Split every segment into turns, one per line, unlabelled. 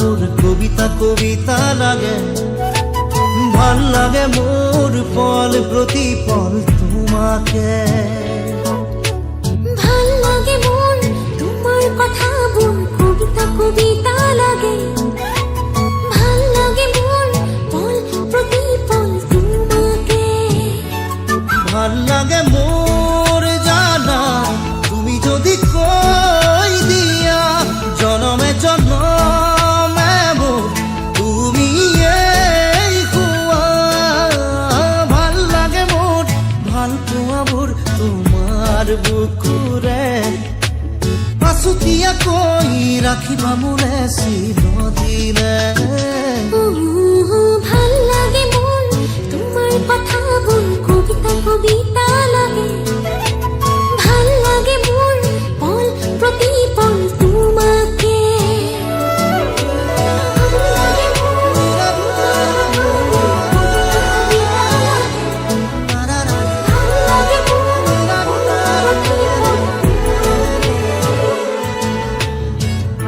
মোর কবিতা কবিতা লাগে। ভাল লাগে মোর পল প্রতিপল তোমাকে।
ভাল লাগে মন তোমার কথা বল কবিতা কবিতা লাগে। ভাল লাগে মন পল প্রতিপল তোমাকে।
ভাল লাগে মোর জানা তুমি যদি কই দিয়া জনমে জনমে মোর তুমি এই খুয়া। ভাল লাগে মোর ভাল পোয়া মোর তোমার বুকুরে। আছুতীয়া কই রাখিবা মোরে চিরদিনে।
ভাল লাগে মন তোমার কথা বল কবিতা কবিতা লাগে। ভাল লাগে মন পল প্রতিপল তোমাকে।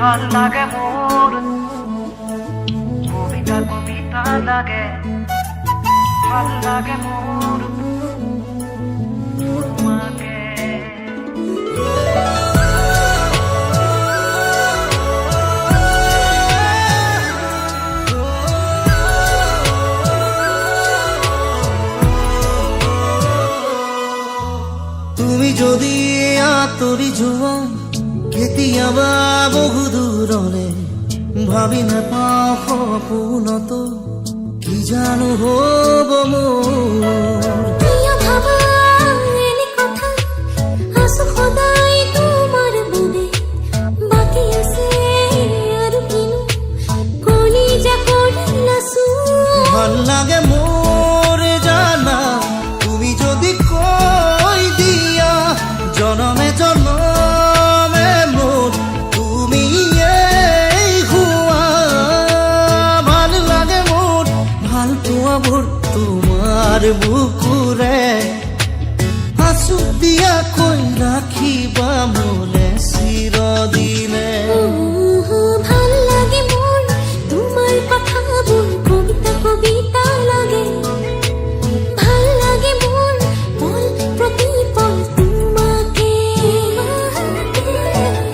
ভাল লাগে মোর কবিতা কবিতা লাগে। ভাল লাগে মোর তোমাকে।
তুমি যদি আতৰি যোৱা কেতিয়াবা বহু দূৰলে ভাবি নাপাওঁ সপোনত কি জানো হ'ব মোৰ।
প্ৰিয় ভাবা এনে কথা আছো সদায় তোমাৰ বাবে। বাকী আছে আৰু কিনো কলিজা কৰিলাছো।
ভাল লাগে মোৰ জানা তুমি যদি কৈ দিয়া জনমে জনমে মোৰ তুমি এই হোৱা। ভাল লাগে মোৰ ভাল পোৱা মোৰ তোমাৰ বুকুৰে। আছুতীয়াকৈ ৰাখিবা মোলে চিৰদিনে।
ভাল লাগে মন তোমাৰ কথা বল কবিতা কবিতা লাগে। ভাল লাগে মন পল প্রতিপল তোমাকে।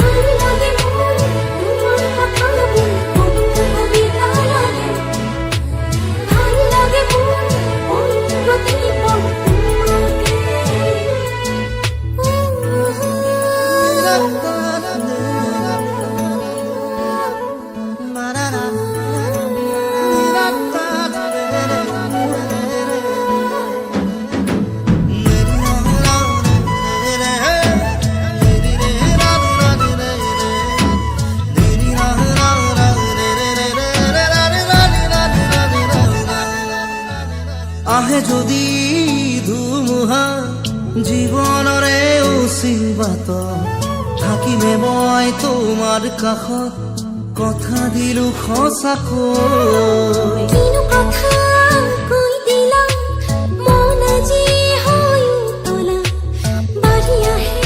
ভাল লাগে মন তোমার কথা বল কবিতা কবিতা লাগে। ভাল লাগে মন পল প্রতিপল
আহে যদি ধুমুহা জীৱনৰে উচিবাত থাকিমে মই তোমাৰ কাষত কথা দিলো সঁচাকৈ।
কিনো কথা কৈ দিলা মন আজি হৈ উতলা। বাঢ়ি আহে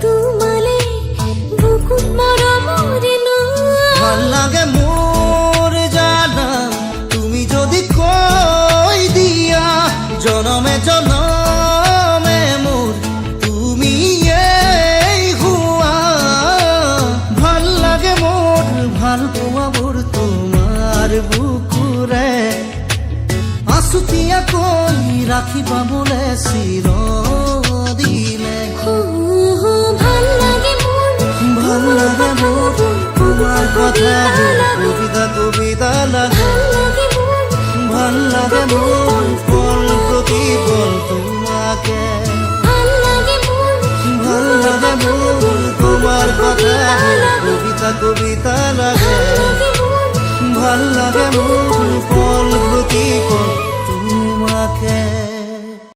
তোমালে বুকুত মৰমৰে লোৱা।
ভাল লাগে মোৰ জানা তুমি যদি কৈ দিয়া জনমে জনমে মোৰ তুমি এই হোৱা। ভাল লাগে মোৰ ভাল পোৱা মোৰ তোমাৰ বুকুৰে। আছুতীয়াকৈ ৰাখিবা মোলে চিৰদিনে।
ভাল লাগে মন
ভাল লাগে মোৰ তোমাৰ কথা কবিতা কবিতা লাগে। ভাল লাগে মোৰ পল প্ৰতিপল তোমাকে।
ভাল লাগে মন
ভাল লাগে মোৰ তোমাৰ কথা কবিতা কবিতা লাগে। ভাল লাগে মোৰ